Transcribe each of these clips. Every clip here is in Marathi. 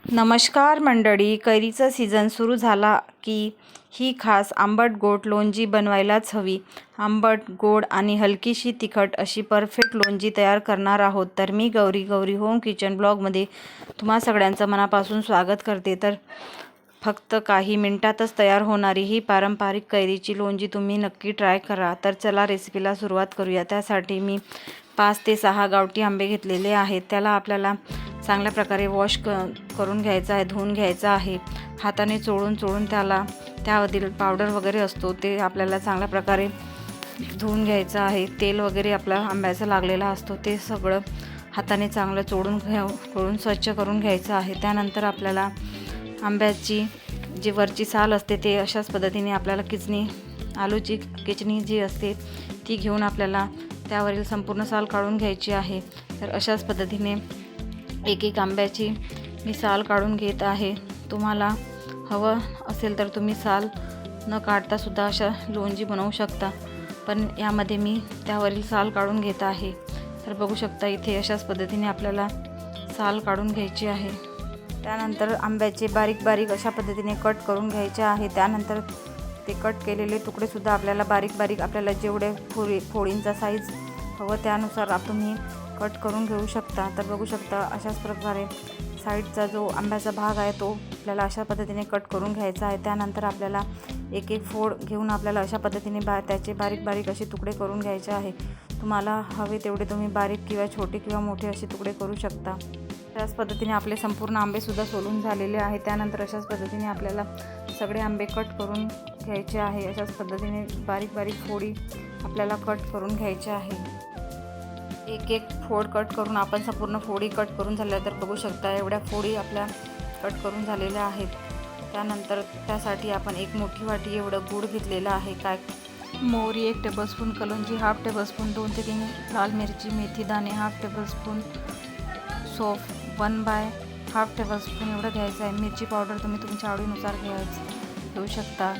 नमस्कार मंडळी, कैरीचा सीझन सुरू झाला की ही खास आंबट गोड लोणची बनवायलाच हवी. आंबट, गोड आणि हलकीशी तिखट अशी परफेक्ट लोणची तयार करणार आहोत. तर मी गौरी होम किचन ब्लॉगमध्ये तुम्हा सगळ्यांचं मनापासून स्वागत करते. तर फक्त काही मिनिटातच तयार होणारी ही पारंपरिक कैरीची लोणची तुम्ही नक्की ट्राय करा. तर चला रेसिपीला सुरुवात करूया. त्यासाठी मी 5 ते 6 गावठी आंबे घेतलेले आहेत. त्याला आपल्याला चांगल्या प्रकारे वॉश करून घ्यायचं आहे, धुवून घ्यायचं आहे. हाताने चोळून त्याला त्यावरील पावडर वगैरे असतो ते आपल्याला चांगल्या प्रकारे धुवून घ्यायचं आहे. तेल वगैरे आपला आंब्याचा लागलेला असतो ते सगळं हाताने चांगलं चोळून स्वच्छ करून घ्यायचं आहे. त्यानंतर आपल्याला आंब्याची जी वरची साल असते ते अशाच पद्धतीने आपल्याला आलूची किचणी जी असते ती घेऊन आपल्याला त्यावरील संपूर्ण साल काढून घ्यायची आहे. तर अशाच पद्धतीने एक आंब्याची मी साल काढून घेत आहे. तुम्हाला हवं असेल तर तुम्ही साल न काढता सुद्धा अशा लोणची बनवू शकता, पण यामध्ये मी त्यावरील साल काढून घेत आहे. तर बघू शकता इथे अशाच पद्धतीने आपल्याला साल काढून घ्यायची आहे. त्यानंतर आंब्याचे बारीक अशा पद्धतीने कट करून घ्यायचे आहे. त्यानंतर ते कट केलेले तुकडेसुद्धा आपल्याला बारीक आपल्याला जेवढे फोडींचा साईज हवं त्यानुसार तुम्ही कट करून घेऊ शकता. तर बघू शकता अशाच प्रकारे साईडचा जो आंब्याचा भाग आहे तो आपल्याला अशा पद्धतीने कट करून घ्यायचा आहे. त्यानंतर आपल्याला एक फोड घेऊन आपल्याला अशा पद्धतीने त्याचे बारीक असे तुकडे करून घ्यायचे आहे. तुम्हाला हवे तेवढे तुम्ही बारीक किंवा छोटे किंवा मोठे असे तुकडे करू शकता. त्याच पद्धतीने आपले संपूर्ण आंबेसुद्धा सोलून झालेले आहे. त्यानंतर अशाच पद्धतीने आपल्याला सगळे आंबे कट करून घ्यायचे आहे. अशाच पद्धतीने बारीक फोडी आपल्याला कट करून घ्यायचे आहे. एक फोड कट करून आपण संपूर्ण फोडी कट करून झाल्या. तर बघू शकता एवढ्या फोडी आपल्या कट करून झालेल्या आहेत. त्यानंतर त्यासाठी आपण एक मोठी वाटी एवढं गूळ घेतलेलं आहे. मोहरी 1 टेबलस्पून, कलोंजी 1/2 टेबलस्पून, 2 ते 3 लाल मिरची, मेथी दाणे 1/2 टेबलस्पून, सौंफ 1/2 टेबलस्पून एवढं घ्यायचं आहे. मिरची पावडर तुम्ही तुमच्या आवडीनुसार घेऊ शकता.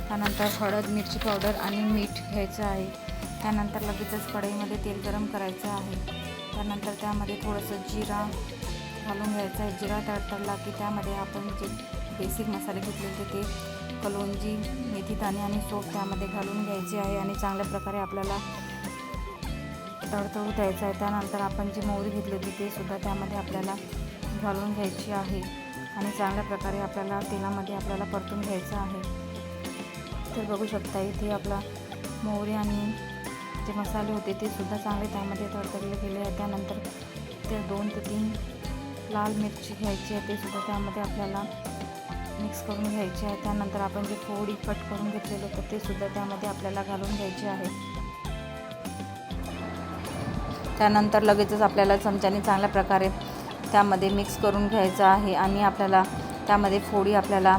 त्यानंतर हळद, मिरची पावडर आणि मीठ घ्यायचं आहे. त्यानंतर लगेचच कढईमध्ये तेल गरम करायचं आहे. त्यानंतर त्यामध्ये थोडंसं जिरा घालून घ्यायचं आहे. जिरा तडतडला की त्यामध्ये आपण जे बेसिक मसाले घेतलेले ते कलोंजी, मेथी दाणे आणि सौंफ त्यामध्ये घालून घ्यायचे आहे आणि चांगल्या प्रकारे आपल्याला तडतडू द्यायचं आहे. त्यानंतर आपण जी मोहरी घेतली होती ते सुद्धा त्यामध्ये आपल्याला घालून घ्यायची आहे आणि चांगल्या प्रकारे आपल्याला तेलामध्ये आपल्याला परतून घ्यायचं आहे. तर बघू शकता इथे आपला मोहरी आणि जे मसाले होते ते सुद्धा चांगले त्यामध्ये तडतडले गेले आहे. त्यानंतर ते 2 ते 3 लाल मिरची घ्यायची आहे ते सुद्धा त्यामध्ये आपल्याला मिक्स करून घ्यायचे आहे. त्यानंतर आपण जे फोडी कट करून घेतलेले होते ते सुद्धा त्यामध्ये आपल्याला घालून घ्यायचे आहे. त्यानंतर लगेचच आपल्याला चमच्याने चांगल्या प्रकारे त्यामध्ये मिक्स करून घ्यायचं आहे आणि आपल्याला त्यामध्ये फोडी आपल्याला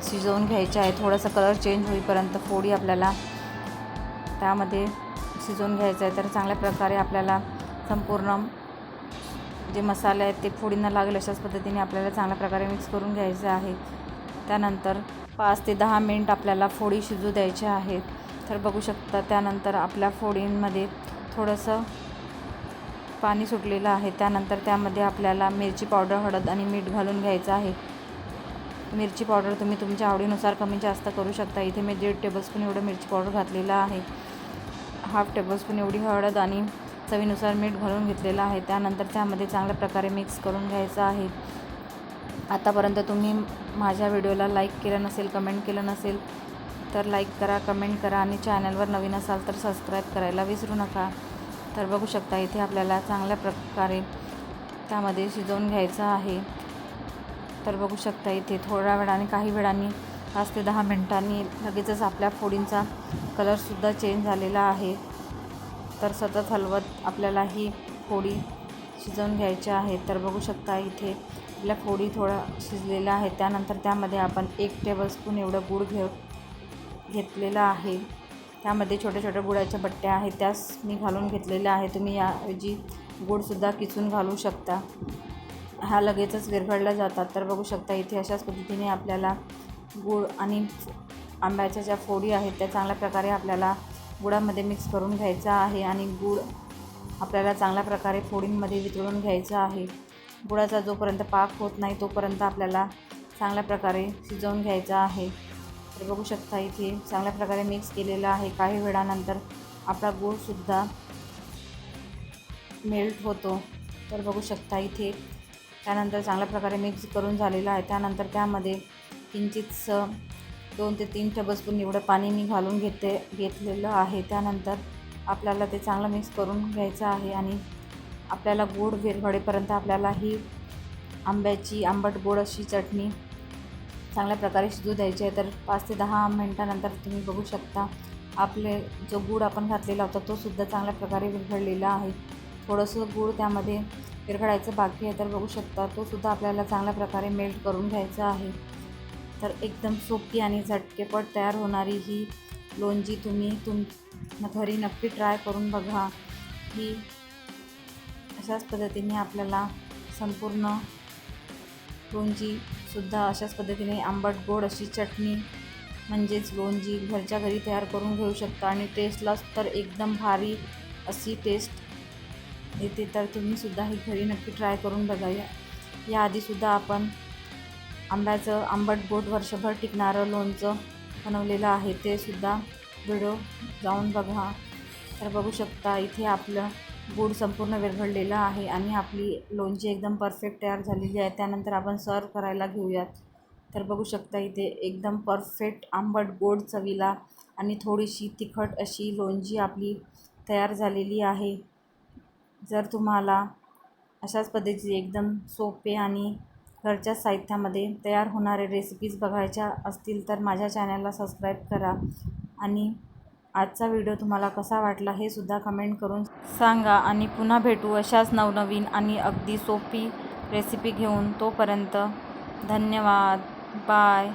शिजवून घ्यायच्या आहे. थोडासा कलर चेंज होईपर्यंत फोडी आपल्याला त्यामध्ये शिजवून घ्यायचं आहे. तर चांगल्या प्रकारे आपल्याला संपूर्ण जे मसाले आहेत ते फोडींना लागेल अशाच पद्धतीने आपल्याला चांगल्या प्रकारे मिक्स करून घ्यायचं आहे. त्यानंतर 5 ते 10 मिनिट आपल्याला फोडी शिजू द्यायच्या आहेत. तर बघू शकता त्यानंतर आपल्या फोडींमध्ये थोडंसं पाणी सुटलेलं आहे. त्यानंतर त्यामध्ये आपल्याला मिरची पावडर, हळद आणि मीठ घालून घ्यायचं आहे. मिरची पावडर तुम्ही तुमच्या आवडीनुसार कमी जास्त करू शकता. इथे मी 1.5 टेबलस्पून एवढं मिरची पावडर घातलेलं आहे. 1/2 टेबलस्पून एवढी हळद आणि चवीनुसार मीठ घालून घेतलेलं आहे. त्यानंतर त्यामध्ये चांगल्या प्रकारे मिक्स करून घ्यायचं आहे. आतापर्यंत तुम्ही माझ्या व्हिडिओला लाईक केलं नसेल, कमेंट केलं नसेल तर लाईक करा, कमेंट करा आणि चॅनलवर नवीन असाल तर सबस्क्राईब करायला विसरू नका. तर बघू शकता इथे आपल्याला चांगल्या प्रकारे त्यामध्ये शिजवून घ्यायचं आहे. तर बघू शकता इथे थोड्या वेळाने, काही वेळाने 5 ते 10 मिनिटांनी लगेचच आपल्या फोडींचा कलरसुद्धा चेंज झालेला आहे. तर सतत हलवत आपल्याला ही फोडी शिजवून घ्यायच्या आहेत. तर बघू शकता इथे आपल्या फोडी थोडा शिजलेल्या आहेत. त्यानंतर त्यामध्ये आपण 1 टेबलस्पून एवढं गूळ घेतलेलं आहे. त्यामध्ये छोट्या गुळाच्या बट्ट्या आहेत त्यास मी घालून घेतलेल्या आहे. तुम्ही याऐवजी गूळसुद्धा किसून घालू शकता. हा लगेचच विरघळल्या जातात. तर बघू शकता इथे अशाच पद्धतीने आपल्याला गूळ आणि आंब्याच्या ज्या फोडी आहेत त्या चांगल्या प्रकारे आपल्याला गुळामध्ये मिक्स करून घ्यायचा आहे आणि गूळ आपल्याला चांगल्या प्रकारे फोडींमध्ये वितळून घ्यायचा आहे. गुळाचा जोपर्यंत पाक होत नाही तोपर्यंत आपल्याला चांगल्या प्रकारे शिजवून घ्यायचा आहे. तर बघू शकता इथे चांगल्या प्रकारे मिक्स केलेलं आहे. काही वेळानंतर आपला गूळसुद्धा मेल्ट होतो. तर बघू शकता इथे त्यानंतर चांगल्या प्रकारे मिक्स करून झालेलं आहे. त्यानंतर त्यामध्ये किंचितसं 2 ते 3 टेबलस्पून एवढं पाणी मी घालून घेतलेलं आहे. त्यानंतर आपल्याला ते चांगलं मिक्स करून घ्यायचं आहे आणि आपल्याला गोड विरघळेपर्यंत आपल्याला ही आंब्याची आंबट गोड अशी चटणी चांगल्या प्रकारे शिजू द्यायची आहे. तर 5 ते 10 मिनटानंतर तुम्ही बघू शकता आपले जो गूळ आपण घातलेला होता तो सुद्धा चांगल्या प्रकारे विरघळलेला आहे. थोडंसं गूळ त्यामध्ये विरघळायचं बाकी आहे. तर बघू शकता तो सुद्धा आपल्याला चांगल्या प्रकारे मेल्ट करून घ्यायचा आहे. तर एकदम सोपी आणि झटकेपट तयार होणारी ही लोणची तुम्ही घरी नक्की ट्राय करून बघा. ही अशाच पद्धतीने आपल्याला संपूर्ण लोणचीसुद्धा अशाच पद्धतीने आंबट गोड अशी चटणी म्हणजेच लोणची घरच्या घरी तयार करून घेऊ शकता आणि टेस्टलाच तर एकदम भारी अशी टेस्ट येते. तर तुम्हीसुद्धा ही घरी नक्की ट्राय करून बघा. याआधीसुद्धा आपण आंब्याचं आंबट गोड वर्षभर टिकणारं लोणचं बनवलेलं आहे. ते सुद्धा व्हिडिओ जाऊन बघा. तर बघू शकता इथे आपलं गूळ संपूर्ण विरघळलेलं आहे आणि आपली लोणची एकदम परफेक्ट तयार झालेली आहे. त्यानंतर आपण सर्व करायला घेऊयात. तर बघू शकता इथे एकदम परफेक्ट आंबट गोड चवीला आणि थोडीशी तिखट अशी लोणची आपली तयार झालेली आहे. जर तुम्हाला अशाच पद्धतीचे एकदम सोपे आणि घरच्या साहित्यामध्ये तयार होणारे रेसिपीज बघायच्या असतील तर माझ्या चॅनलला सबस्क्राईब करा आणि आजचा व्हिडिओ तुम्हाला कसा वाटला हे सुद्धा कमेंट करून सांगा. आणि पुन्हा भेटू अशाच नवनवीन आणि अगदी सोपी रेसिपी घेऊन. तोपर्यंत धन्यवाद. बाय.